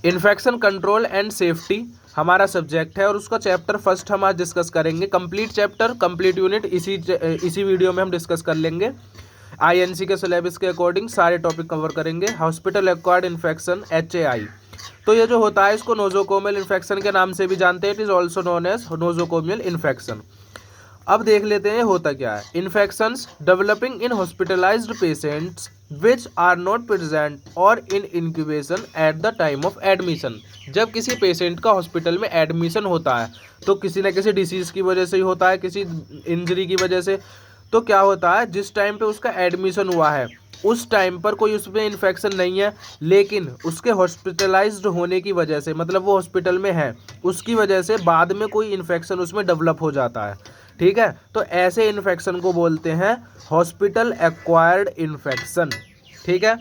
Infection control and safety हमारा subject है और उसका चैप्टर फर्स्ट हम आज डिस्कस करेंगे। कंप्लीट चैप्टर, कंप्लीट यूनिट इसी वीडियो में हम डिस्कस कर लेंगे। आईएनसी के सिलेबस के अकॉर्डिंग सारे टॉपिक कवर करेंगे। हॉस्पिटल एक्वायर्ड इन्फेक्शन HAI, तो ये जो होता है इसको नोजोकोमियल इन्फेक्शन के नाम से भी जानते हैं। It is also known as nosocomial infection. अब देख लेते हैं होता क्या है। Infections developing in hospitalised patients which are not present or in incubation at the time of admission. जब किसी पेशेंट का हॉस्पिटल में एडमिशन होता है तो किसी न किसी डिसीज़ की वजह से ही होता है, किसी इंजरी की वजह से। तो क्या होता है, जिस टाइम पे उसका एडमिशन हुआ है उस टाइम पर कोई उसमें इन्फेक्शन नहीं है, लेकिन उसके हॉस्पिटलाइज्ड होने की वजह से, मतलब वो हॉस्पिटल में है, उसकी वजह से बाद में कोई इन्फेक्शन उसमें डेवलप हो जाता है। ठीक है, तो ऐसे इन्फेक्शन को बोलते हैं हॉस्पिटल एक्वायर्ड इन्फेक्शन। ठीक है,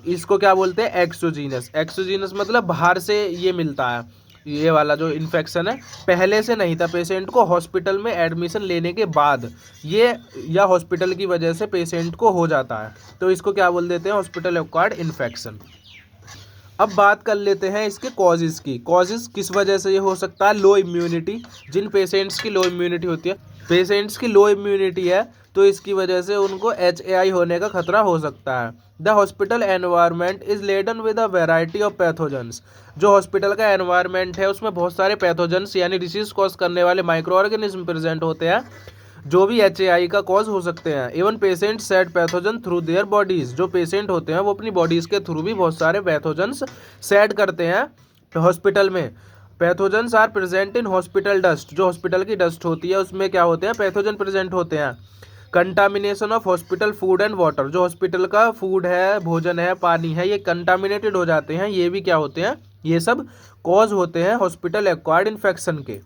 इसको क्या बोलते हैं, एक्सोजीनस। एक्सोजीनस मतलब बाहर से ये मिलता है। ये वाला जो इन्फेक्शन है पहले से नहीं था पेशेंट को, हॉस्पिटल में एडमिशन लेने के बाद ये या हॉस्पिटल की वजह से पेशेंट को हो जाता है, तो इसको क्या बोल देते हैं, हॉस्पिटल एक्वायर्ड इन्फेक्शन। अब बात कर लेते हैं इसके कॉजेज़ की। कॉजेज़ किस वजह से ये हो सकता है, लो इम्यूनिटी। जिन पेशेंट्स की लो इम्यूनिटी होती है, पेशेंट्स की लो इम्यूनिटी है तो इसकी वजह से उनको HAI होने का खतरा हो सकता है। The hospital environment is laden with a variety of pathogens. जो हॉस्पिटल का एनवायरनमेंट है उसमें बहुत सारे पैथोजेंस यानी डिसीज कॉज करने वाले माइक्रो ऑर्गेनिज्म प्रेजेंट होते हैं, जो भी HAI का कॉज हो सकते हैं। Even patient set pathogen through their bodies. जो पेशेंट होते हैं वो अपनी बॉडीज़ के थ्रू भी बहुत सारे पैथोजन्स सेट करते हैं हॉस्पिटल में। Pathogens are present in hospital dust. जो हॉस्पिटल की डस्ट होती है उसमें क्या होते हैं, पैथोजन प्रेजेंट होते हैं। Contamination of hospital food and water. जो हॉस्पिटल का फूड है, भोजन है, पानी है, ये कंटामिनेटेड हो जाते हैं, ये भी क्या होते हैं, ये सब कॉज होते हैं हॉस्पिटल एक्वायर्ड इन्फेक्शन के।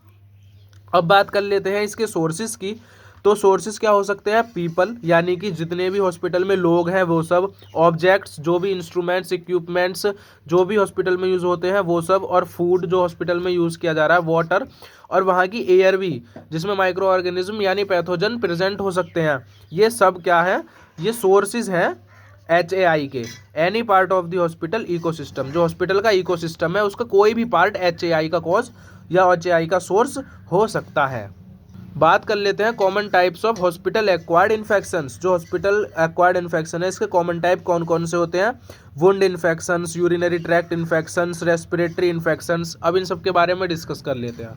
अब बात कर लेते हैं इसके सोर्सेज की। तो सोर्सेज क्या हो सकते हैं, पीपल यानी कि जितने भी हॉस्पिटल में लोग हैं वो सब, ऑब्जेक्ट्स जो भी इंस्ट्रूमेंट्स इक्विपमेंट्स जो भी हॉस्पिटल में यूज़ होते हैं वो सब, और फूड जो हॉस्पिटल में यूज़ किया जा रहा है, वाटर, और वहाँ की एयर भी जिसमें माइक्रो ऑर्गेनिज्म यानी पैथोजन प्रेजेंट हो सकते हैं। ये सब क्या है, ये सोर्सेज हैं HAI के। Any part of the hospital ecosystem. जो हॉस्पिटल का इकोसिस्टम है उसका कोई भी पार्ट HAI का कॉज या HAI का सोर्स हो सकता है। बात कर लेते हैं common types of hospital acquired infections. जो हॉस्पिटल एक्वायर्ड इन्फेक्शन है इसके कॉमन टाइप कौन कौन से होते हैं, wound infections, urinary tract infections, respiratory infections. अब इन सब के बारे में डिस्कस कर लेते हैं।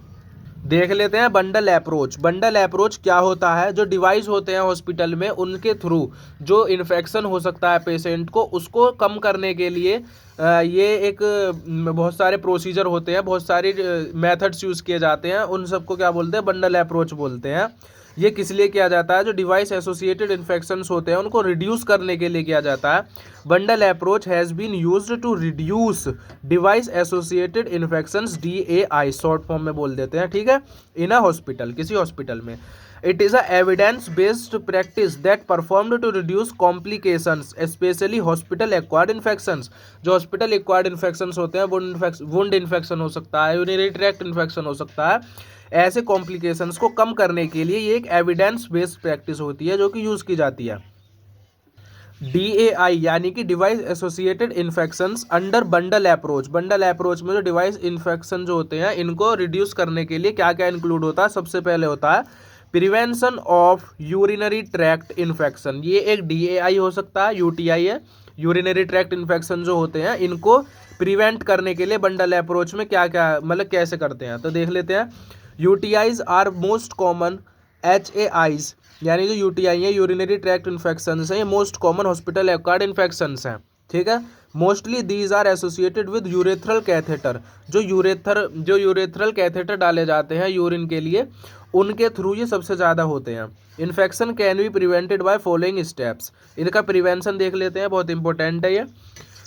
देख लेते हैं बंडल अप्रोच। बंडल अप्रोच क्या होता है, जो डिवाइस होते हैं हॉस्पिटल में उनके थ्रू जो इन्फेक्शन हो सकता है पेशेंट को, उसको कम करने के लिए ये एक बहुत सारे प्रोसीजर होते हैं, बहुत सारी मेथड्स यूज़ किए जाते हैं, उन सबको क्या बोलते हैं, बंडल अप्रोच बोलते हैं। ये किस लिए किया जाता है, जो डिवाइस एसोसिएटेड इन्फेक्शंस होते हैं उनको रिड्यूस करने के लिए किया जाता है। Bundle approach has been used to reduce device associated infections, DAI short form में बोल देते हैं। ठीक है, इन अ हॉस्पिटल, किसी हॉस्पिटल में। It is a evidence based practice that performed to reduce complications specially hospital acquired infections. जो hospital acquired infections होते हैं, वुंड इन्फेक्शन हो सकता है, यूरिनरी ट्रैक्ट इन्फेक्शन हो सकता है, ऐसे कॉम्प्लिकेशंस को कम करने के लिए ये एक एविडेंस बेस्ड प्रैक्टिस होती है जो कि यूज़ की जाती है। DAI यानी कि device associated infections under bundle approach. Bundle approach में जो डिवाइस इन्फेक्शन जो होते हैं इनको रिड्यूस करने के लिए क्या क्या इंक्लूड होता है, सबसे पहले होता है prevention of urinary tract infection. ये एक DAI हो सकता है, UTI है। यूरिनरी ट्रैक्ट इन्फेक्शन जो होते हैं इनको प्रिवेंट करने के लिए बंडल अप्रोच में क्या क्या, मतलब कैसे करते हैं, तो देख लेते हैं। UTIs are most common HAIs यानी जो UTI है, यूरिनरी ट्रैक्ट इन्फेक्शंस हैं, ये most common hospital acquired infections हैं। ठीक है, mostly these are associated with urethral catheter. जो यूरेथ्रल कैथेटर डाले जाते हैं यूरिन के लिए, उनके थ्रू ये सबसे ज़्यादा होते हैं। Infection can be prevented by following steps. इनका प्रिवेंशन देख लेते हैं, बहुत इंपॉर्टेंट है ये।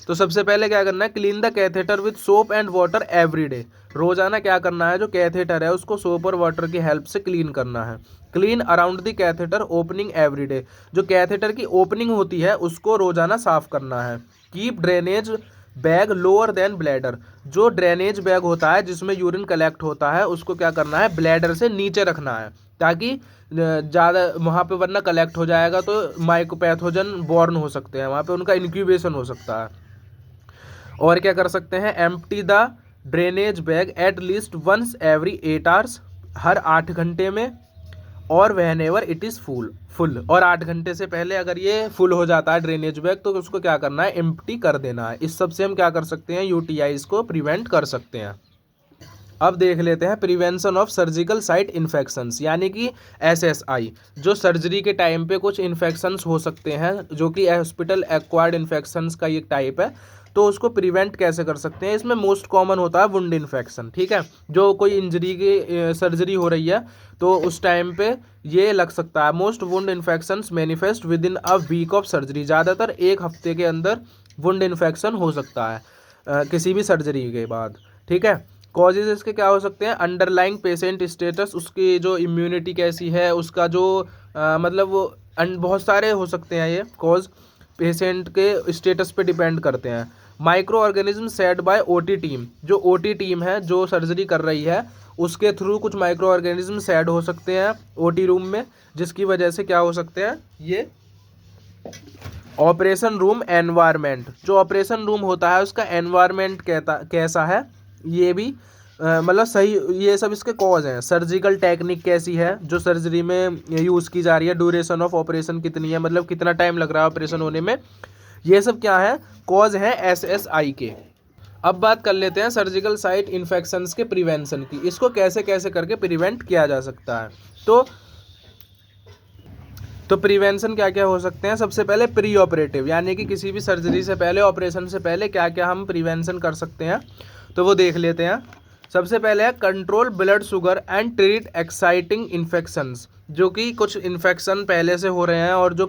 तो सबसे पहले क्या करना है, clean the catheter with soap and water every day. रोजाना क्या करना है, जो कैथेटर है उसको सोप और वाटर की हेल्प से क्लीन करना है। Clean around the catheter opening every day. जो कैथेटर की ओपनिंग होती है उसको रोजाना साफ करना है। Keep drainage bag lower than bladder. जो ड्रेनेज बैग होता है जिसमें यूरिन कलेक्ट होता है उसको क्या करना है, ब्लैडर से नीचे रखना है, ताकि ज़्यादा वहाँ पे वरना कलेक्ट हो जाएगा तो माइकोपैथोजन बॉर्न हो सकते हैं, वहाँ पे उनका इंक्यूबेशन हो सकता है। और क्या कर सकते हैं, empty the drainage bag at least once every 8 hours, हर 8 घंटे में, और whenever it is full, और 8 घंटे से पहले अगर ये फुल हो जाता है ड्रेनेज बैग तो उसको क्या करना है, एम्प्टी कर देना है। इस सब से हम क्या कर सकते हैं, यूटीआईज को प्रिवेंट कर सकते हैं। अब देख लेते हैं prevention of surgical site infections, यानी कि एसएसआई, जो सर्जरी के टाइम पे कुछ इन्फेक्शंस हो सकते हैं जो कि हॉस्पिटल एक्वायर्ड इन्फेक्शंस का एक टाइप है, तो उसको प्रिवेंट कैसे कर सकते हैं। इसमें मोस्ट कॉमन होता है वुंड इन्फेक्शन, ठीक है, जो कोई इंजरी की सर्जरी हो रही है तो उस टाइम पे ये लग सकता है। Most wound infections manifest within a week of surgery, ज़्यादातर एक हफ्ते के अंदर वुंड इन्फेक्शन हो सकता है किसी भी सर्जरी के बाद, ठीक है। कॉजेज इसके क्या हो सकते हैं, अंडरलाइंग पेशेंट स्टेटस, उसकी जो इम्यूनिटी कैसी है, उसका जो मतलब वो बहुत सारे हो सकते हैं ये कॉज, पेशेंट के स्टेटस पे डिपेंड करते हैं। Micro organism said bye OT team, जो ओटी टीम है जो सर्जरी कर रही है उसके थ्रू कुछ माइक्रो ऑर्गेनिज्म सेड हो सकते हैं ओटी रूम में, जिसकी वजह से क्या हो सकते हैं ये। ऑपरेशन रूम एनवायरनमेंट, जो ऑपरेशन रूम होता है उसका एनवायरनमेंट कैसा है, ये भी मतलब सही, ये सब इसके कॉज हैं। सर्जिकल टेक्निक कैसी है जो सर्जरी में यूज़ की जा रही है, ड्यूरेशन ऑफ ऑपरेशन कितनी है, मतलब कितना टाइम लग रहा है ऑपरेशन होने में, ये सब क्या है, कॉज है एसएसआई के। अब बात कर लेते हैं सर्जिकल साइट इन्फेक्शंस के प्रिवेंशन की, इसको कैसे कैसे करके प्रिवेंट किया जा सकता है। तो प्रिवेंशन क्या क्या हो सकते हैं, सबसे पहले प्री ऑपरेटिव, यानी कि किसी भी सर्जरी से पहले, ऑपरेशन से पहले क्या क्या हम प्रिवेंशन कर सकते हैं, तो वो देख लेते हैं। सबसे पहले है control blood sugar and treat exciting infections, जो कि कुछ इन्फेक्शन पहले से हो रहे हैं और जो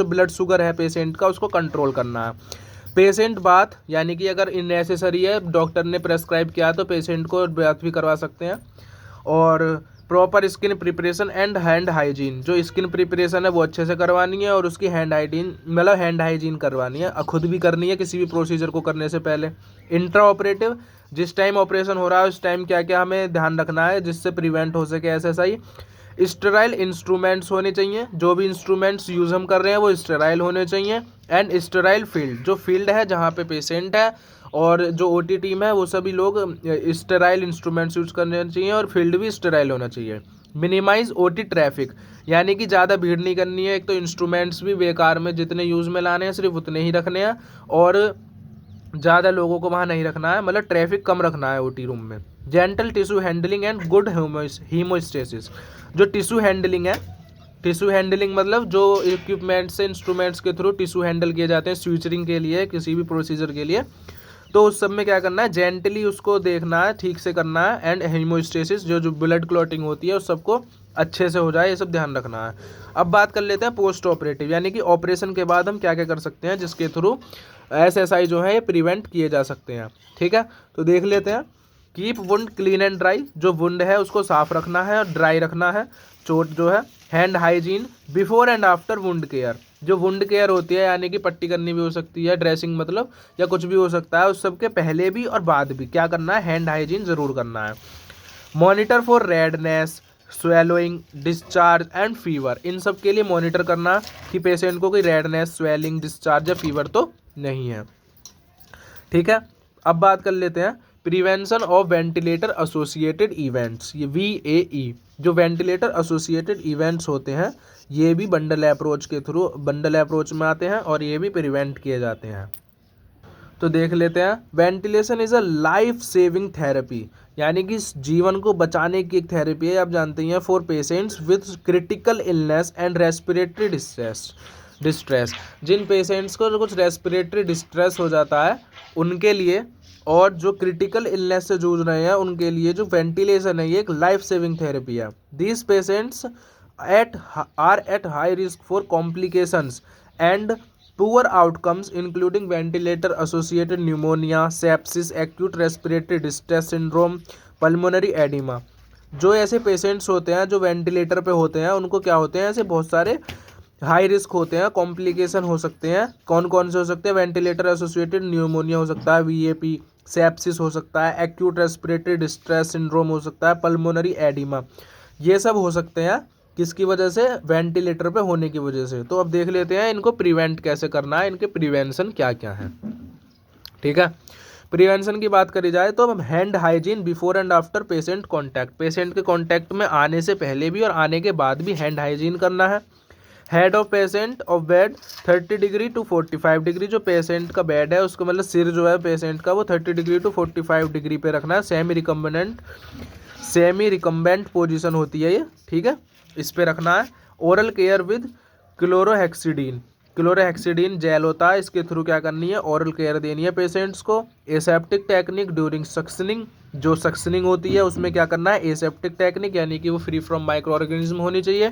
ब्लड शुगर है पेशेंट का उसको कंट्रोल करना है। पेशेंट बाथ, यानी कि अगर नेसेसरी है डॉक्टर ने प्रेस्क्राइब किया तो पेशेंट को बाथ भी करवा सकते हैं। और proper skin preparation and hand hygiene, जो स्किन प्रिपरेशन है वो अच्छे से करवानी है और उसकी हैंड हाइजीन करवानी है, खुद भी करनी है किसी भी प्रोसीजर को करने से पहले। इंट्रा ऑपरेटिव, जिस टाइम ऑपरेशन हो रहा है उस टाइम क्या क्या हमें ध्यान रखना है जिससे प्रिवेंट हो सके एसएसआई। स्टेराइल इंस्ट्रूमेंट्स होने चाहिए, जो भी इंस्ट्रूमेंट्स यूज़ हम कर रहे हैं वो स्टेराइल होने चाहिए। एंड स्टेराइल फील्ड, जो फील्ड है जहाँ पे पेशेंट है और जो ओटी टीम है वो सभी लोग स्टेराइल इंस्ट्रूमेंट्स यूज करने चाहिए और फील्ड भी स्टेराइल होना चाहिए। मिनिमाइज ओटी ट्रैफिक, यानी कि ज़्यादा भीड़ नहीं करनी है, एक तो इंस्ट्रूमेंट्स भी बेकार में जितने यूज़ में लाने हैं सिर्फ उतने ही रखने हैं और ज़्यादा लोगों को वहाँ नहीं रखना है, मतलब ट्रैफिक कम रखना है ओटी रूम में। Gentle tissue handling and good haemostasis, जो टिश्यू हैंडलिंग है, टिश्यू हैंडलिंग मतलब जो इक्विपमेंट से इंस्ट्रूमेंट्स के थ्रू टिश्यू हैंडल किए जाते हैं स्यूचरिंग के लिए, किसी भी प्रोसीजर के लिए, तो उस सब में क्या करना है, जेंटली उसको देखना है, ठीक से करना है। एंड हीमोस्टेसिस, जो ब्लड क्लॉटिंग होती है उस सबको अच्छे से हो जाए, ये सब ध्यान रखना है। अब बात कर लेते हैं पोस्ट ऑपरेटिव, यानी कि ऑपरेशन के बाद हम क्या क्या कर सकते हैं जिसके थ्रू एसएसआई जो है ये प्रिवेंट किए जा सकते हैं, ठीक है। तो देख लेते हैं। Keep wound clean and dry, जो वुंड है उसको साफ रखना है और ड्राई रखना है, चोट जो है। Hand hygiene before and after wound care, जो वुंड केयर होती है यानी कि पट्टी करनी भी हो सकती है, ड्रेसिंग मतलब, या कुछ भी हो सकता है, उस सब के पहले भी और बाद भी क्या करना है, हैंड हाइजीन ज़रूर करना है। Monitor for redness, swelling, discharge and fever, इन सब के लिए मॉनिटर करना कि पेशेंट को कोई रेडनेस, स्वेलिंग, डिस्चार्ज या फीवर तो नहीं है, ठीक है। अब बात कर लेते हैं prevention of ventilator associated events, ये VAE, जो वेंटिलेटर एसोसिएटेड इवेंट्स होते हैं ये भी बंडल अप्रोच में आते हैं और ये भी प्रिवेंट किए जाते हैं। तो देख लेते हैं। Ventilation is a life saving therapy, यानी कि जीवन को बचाने की एक थेरेपी है, आप जानते हैं, for patients with critical illness and respiratory distress, जिन पेशेंट्स को कुछ रेस्पिरेटरी डिस्ट्रेस हो जाता है उनके लिए, और जो क्रिटिकल इलनेस से जूझ रहे हैं उनके लिए जो वेंटिलेशन है ये एक लाइफ सेविंग थेरेपी है। These patients are at high risk for complications and poor outcomes including ventilator associated pneumonia, sepsis, acute respiratory distress syndrome, pulmonary oedema. जो ऐसे पेशेंट्स होते हैं जो वेंटिलेटर पे होते हैं उनको क्या होते हैं, ऐसे बहुत सारे हाई रिस्क होते हैं, कॉम्प्लिकेशन हो सकते हैं। कौन कौन से हो सकते हैं, वेंटिलेटर एसोसिएटेड न्यूमोनिया हो सकता है, VAP, सेप्सिस हो सकता है, एक्यूट रेस्पिरेटरी डिस्ट्रेस सिंड्रोम हो सकता है, पल्मोनरी एडिमा, ये सब हो सकते हैं किसकी वजह से, वेंटिलेटर पे होने की वजह से। तो अब देख लेते हैं इनको प्रिवेंट कैसे करना है, इनके प्रिवेंशन क्या क्या है, ठीक। ठीक है। प्रिवेंशन की बात करी जाए तो hand hygiene before and after patient contact, patient के कॉन्टैक्ट में आने से पहले भी और आने के बाद भी हैंड हाइजीन करना है। Head of patient of bed 30 degree to 45 degree, जो पेशेंट का बेड है उसको मतलब सिर जो है पेशेंट का वो 30 डिग्री टू 45 डिग्री पे रखना है। सेमी रिकम्बेंट पोजीशन होती है ये, ठीक है, इस पे रखना है। ओरल केयर विद क्लोरोहेक्सिडीन, क्लोरोहेक्सिडीन जेल होता है, इसके थ्रू क्या करनी है, ओरल केयर देनी है पेशेंट्स को। एसेप्टिक टेक्निक ड्यूरिंग सक्शनिंग, जो सक्शनिंग होती है उसमें क्या करना है, एसेप्टिक टेक्निक यानी कि वो फ्री फ्रॉम माइक्रो ऑर्गेनिज्म होनी चाहिए,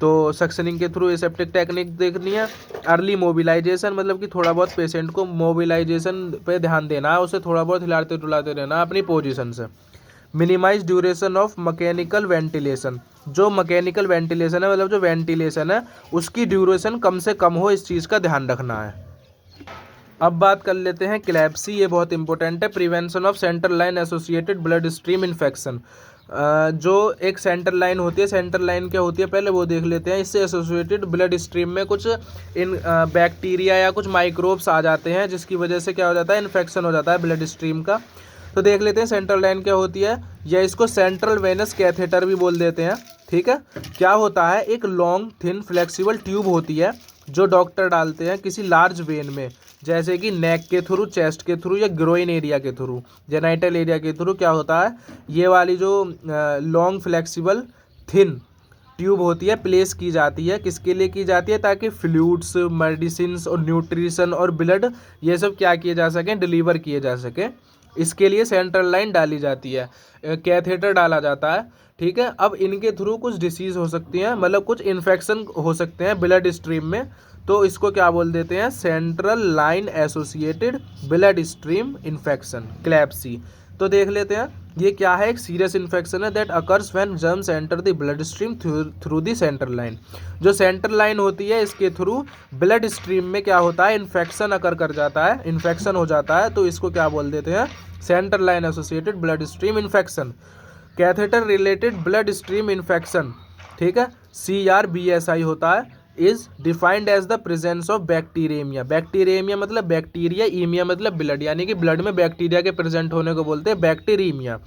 तो सक्शनिंग के थ्रू एसेप्टिक टेक्निक देखनी है। अर्ली मोबिलाइजेशन, मतलब कि थोड़ा बहुत पेशेंट को मोबिलाइजेशन पे ध्यान देना है, उसे थोड़ा बहुत हिलाते डुलाते रहना है अपनी पोजीशन से। Minimise duration of mechanical ventilation, जो मैकेनिकल वेंटिलेशन है मतलब जो वेंटिलेशन है उसकी ड्यूरेशन कम से कम हो, इस चीज़ का ध्यान रखना है। अब बात कर लेते हैं क्लैप्सी, ये बहुत इंपॉर्टेंट है। Prevention of central line associated blood stream infection, जो एक सेंट्रल लाइन होती है, सेंट्रल लाइन क्या होती है पहले वो देख लेते हैं। इससे एसोसिएटेड ब्लड स्ट्रीम में कुछ बैक्टीरिया या कुछ माइक्रोब्स आ जाते हैं जिसकी वजह से क्या हो जाता है, इन्फेक्शन हो जाता है ब्लड स्ट्रीम का। तो देख लेते हैं सेंट्रल लाइन क्या होती है, या इसको सेंट्रल वेनस कैथेटर भी बोल देते हैं, ठीक है। क्या होता है, एक लॉन्ग थिन फ्लेक्सिबल ट्यूब होती है जो डॉक्टर डालते हैं किसी लार्ज वेन में, जैसे कि नेक के थ्रू, चेस्ट के थ्रू या ग्रोइन एरिया के थ्रू, जेनाइटल एरिया के थ्रू। क्या होता है, ये वाली जो लॉन्ग फ्लेक्सिबल थिन ट्यूब होती है प्लेस की जाती है, किसके लिए की जाती है, ताकि फ्लूइड्स, मेडिसिन और न्यूट्रिशन और ब्लड ये सब क्या किए जा सकें, डिलीवर किए जा सके। इसके लिए सेंट्रल लाइन डाली जाती है, कैथेटर डाला जाता है, ठीक है। अब इनके थ्रू कुछ डिसीज़ हो सकती हैं, मतलब कुछ इन्फेक्शन हो सकते हैं ब्लड स्ट्रीम में, तो इसको क्या बोल देते हैं, central line associated blood stream infection, CLABSI. तो देख लेते हैं ये क्या है, एक सीरियस इन्फेक्शन है that occurs when germs enter the blood stream through the central line. जो सेंट्रल लाइन होती है इसके थ्रू ब्लड स्ट्रीम में क्या होता है, इन्फेक्शन अकर कर जाता है, इन्फेक्शन हो जाता है, तो इसको क्या बोल देते हैं, central line associated blood stream infection. Catheter related blood stream infection, ठीक है, CRBSI होता है, is defined as the presence of bacteraemia, bacteraemia मतलब बैक्टीरिया, ईमिया मतलब ब्लड, यानी कि ब्लड में बैक्टीरिया के प्रेजेंट होने को बोलते हैं bacteraemia.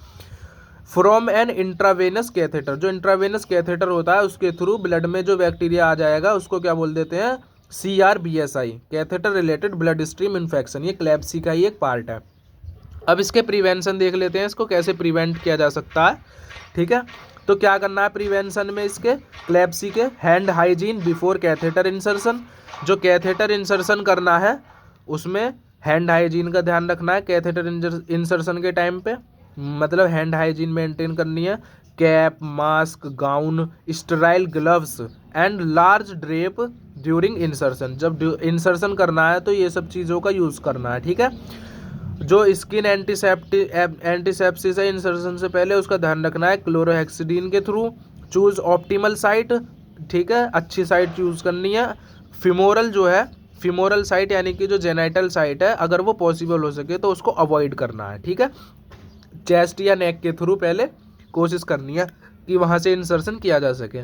From an intravenous catheter, जो इंट्रावेनस कैथेटर होता है उसके थ्रू ब्लड में जो बैक्टीरिया आ जाएगा उसको क्या बोल देते हैं, CRBSI, catheter related blood stream infection. ये क्लैप्सी का ही एक पार्ट है। अब इसके प्रिवेंशन देख लेते हैं, इसको कैसे प्रिवेंट किया जा सकता है, ठीक है। तो क्या करना है प्रिवेंशन में इसके, क्लैप्सी के, hand hygiene before catheter insertion, जो कैथेटर इंसर्शन करना है उसमें हैंड हाइजीन का ध्यान रखना है कैथेटर इंसर्शन के टाइम पे, मतलब हैंड हाइजीन मेंटेन करनी है। Cap, mask, gown, sterile gloves and large drape during insertion, जब इंसर्शन करना है तो ये सब चीज़ों का यूज़ करना है, ठीक है। जो स्किन एंटीसेप्सिस है इंसर्शन से पहले उसका ध्यान रखना है क्लोरोहेक्सिडीन के थ्रू। चूज ऑप्टिमल साइट, ठीक है, अच्छी साइट चूज़ करनी है। फिमोरल जो है, फिमोरल साइट यानी कि जो जेनाइटल साइट है, अगर वो पॉसिबल हो सके तो उसको अवॉइड करना है, ठीक है। चेस्ट या नेक के थ्रू पहले कोशिश करनी है कि वहाँ से इंसर्शन किया जा सके।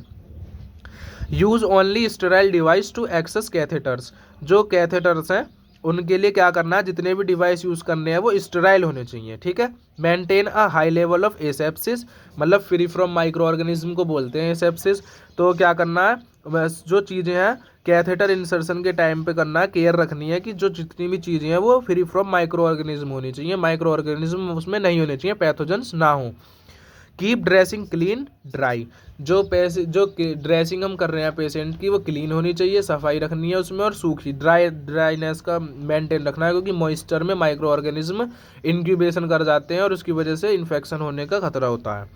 Use only sterile device to access catheters, जो कैथेटर्स हैं उनके लिए क्या करना है, जितने भी डिवाइस यूज़ करने हैं वो स्टेराइल होने चाहिए, ठीक है। Maintain a high level of asepsis, मतलब फ्री फ्रॉम माइक्रो ऑर्गेनिज्म को बोलते हैं एसेप्सिस। तो क्या करना है, बस जो चीज़ें हैं कैथेटर इंसर्शन के टाइम पे करना है, केयर रखनी है कि जो जितनी भी चीज़ें हैं वो फ्री फ्रॉम माइक्रो ऑर्गेनिज्म होनी चाहिए, माइक्रो ऑर्गेनिज्म उसमें नहीं होने चाहिए, पैथोजेंस ना हो। कीप ड्रेसिंग क्लीन ड्राई, जो ड्रेसिंग हम कर रहे हैं पेशेंट की वो क्लीन होनी चाहिए, सफाई रखनी है उसमें, और सूखी ड्राइनेस का मेंटेन रखना है, क्योंकि मॉइस्चर में माइक्रो ऑर्गेनिज्म इंक्यूबेशन कर जाते हैं और उसकी वजह से इन्फेक्शन होने का खतरा होता है।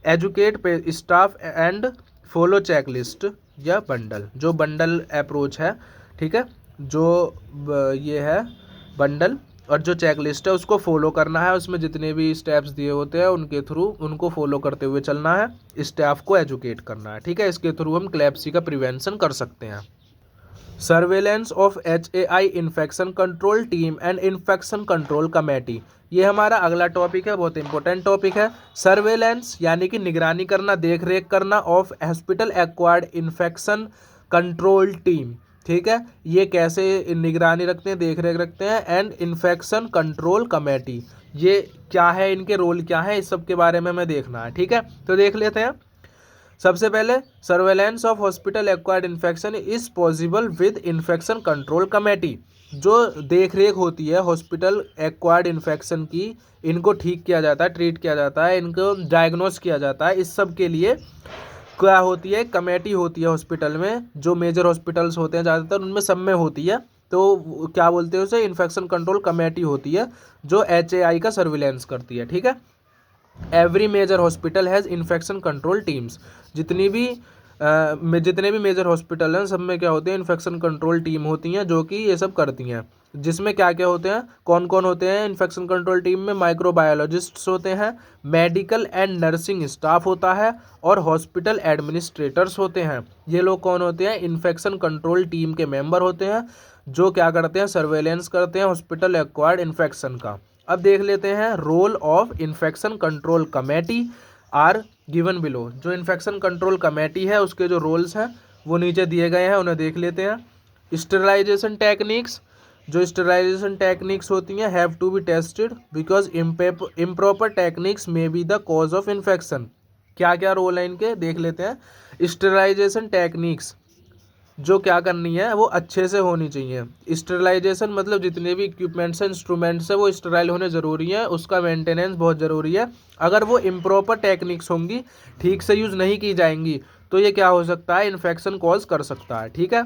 Educate staff and follow checklist या बंडल, जो बंडल अप्रोच है, ठीक है, जो ये है बंडल और जो चेकलिस्ट है उसको फॉलो करना है, उसमें जितने भी स्टेप्स दिए होते हैं उनके थ्रू उनको फॉलो करते हुए चलना है, स्टाफ को एजुकेट करना है, ठीक है। इसके थ्रू हम क्लैप्सी का प्रिवेंशन कर सकते हैं। Surveillance of HAI infection control team and infection control committee, ये हमारा अगला टॉपिक है, बहुत इंपॉर्टेंट टॉपिक है। सर्वेलेंस यानी कि निगरानी करना, देख रेख करना, of hospital acquired infection control team, ठीक है, ये कैसे निगरानी रखते हैं, देख रेख रखते हैं। एंड इन्फेक्शन कंट्रोल कमेटी, ये क्या है, इनके रोल क्या है, इस सब के बारे में हमें देखना है। ठीक है, तो देख लेते हैं। सबसे पहले, surveillance of hospital acquired infection is possible with infection control committee. जो देख रेख होती है हॉस्पिटल एक्वायर्ड इन्फेक्शन की, इनको ठीक किया जाता है, ट्रीट किया जाता है, इनको डायग्नोस किया जाता है, इस सब के लिए क्या होती है, कमेटी होती है हॉस्पिटल में। जो मेजर हॉस्पिटल्स होते हैं ज़्यादातर उनमें सब में होती है, तो क्या बोलते हैं उसे, इन्फेक्शन कंट्रोल कमेटी होती है, जो HAI का सर्विलेंस करती है। ठीक है, every major hospital has infection control teams. जितने भी मेजर हॉस्पिटल हैं सब में क्या होते हैं, इन्फेक्शन कंट्रोल टीम होती हैं जो कि ये सब करती हैं। जिसमें क्या क्या होते हैं, कौन कौन होते हैं इन्फेक्शन कंट्रोल टीम में, माइक्रोबायोलॉजिस्ट्स होते हैं, मेडिकल एंड नर्सिंग स्टाफ होता है, और हॉस्पिटल एडमिनिस्ट्रेटर्स होते हैं। ये लोग कौन होते हैं, इन्फेक्शन कंट्रोल टीम के मेंबर होते हैं, जो क्या करते हैं, सर्वेलेंस करते हैं हॉस्पिटल एक्वायर्ड इन्फेक्शन का। अब देख लेते हैं role of infection control committee are given below. जो इन्फेक्शन कंट्रोल कमेटी है उसके जो रोल्स हैं वो नीचे दिए गए हैं, उन्हें देख लेते हैं। स्टेरिलाइजेशन टेक्निक्स, जो स्टेरिलाइजेशन टेक्निक्स होती हैं have to be tested because improper techniques may be the cause of infection. क्या क्या रोल है इनके, देख लेते हैं। स्टेरिलाइजेशन टेक्निक्स जो क्या करनी है वो अच्छे से होनी चाहिए। स्टेरिलाइजेशन मतलब जितने भी इक्विपमेंट्स हैं, इंस्ट्रूमेंट्स हैं, वो स्टेराइल होने ज़रूरी है, उसका मेंटेनेंस बहुत ज़रूरी है। अगर वो इम्प्रॉपर टेक्निक्स होंगी, ठीक से यूज़ नहीं की जाएंगी, तो ये क्या हो सकता है, इन्फेक्शन कॉज कर सकता है। ठीक है,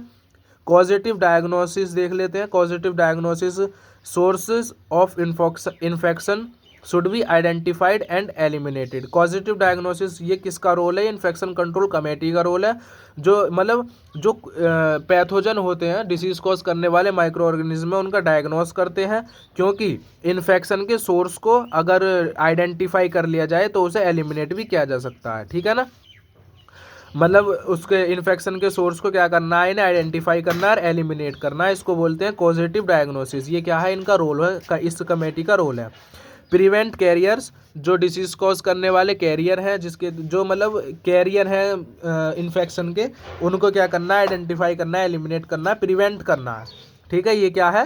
कॉजेटिव डायग्नोसिस देख लेते हैं। Causative diagnosis, sources of infection should be identified and eliminated. Causative diagnosis ये किसका रोल है, इन्फेक्शन कंट्रोल कमेटी का रोल है। जो मतलब जो पैथोजन होते हैं, डिसीज कॉज करने वाले माइक्रो ऑर्गेनिज्म है, उनका डायग्नोस करते हैं, क्योंकि इन्फेक्शन के सोर्स को अगर आइडेंटिफाई कर लिया जाए तो उसे एलिमिनेट भी किया जा सकता है। ठीक है ना, मतलब उसके इन्फेक्शन के सोर्स को क्या करना है, इन्हें आइडेंटिफाई करना और एलिमिनेट करना है, इसको बोलते हैं पॉजिटिव डायग्नोसिस। ये क्या है, इनका रोल है, इस कमेटी का रोल है। प्रिवेंट कैरियर्स, जो डिसीज कॉज करने वाले कैरियर हैं, जिसके जो मतलब कैरियर हैं इन्फेक्शन के, उनको क्या करना है, आइडेंटिफाई करना है, एलिमिनेट करना है, प्रिवेंट करना है। ठीक है, ये क्या है,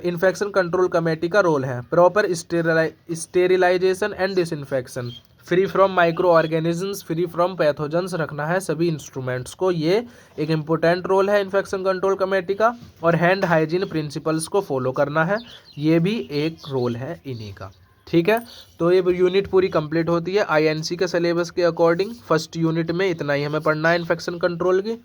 इन्फेक्शन कंट्रोल कमेटी का रोल है। Proper sterilization and disinfection, free from microorganisms, free from pathogens रखना है सभी इंस्ट्रूमेंट्स को, ये एक इम्पोर्टेंट रोल है इन्फेक्शन कंट्रोल कमेटी का। और हैंड हाइजीन प्रिंसिपल्स को फॉलो करना है, ये भी एक रोल है इन्हीं का। ठीक है, तो ये यूनिट पूरी कंप्लीट होती है INC के सिलेबस के अकॉर्डिंग। फर्स्ट यूनिट में इतना ही हमें पढ़ना है इन्फेक्शन कंट्रोल की।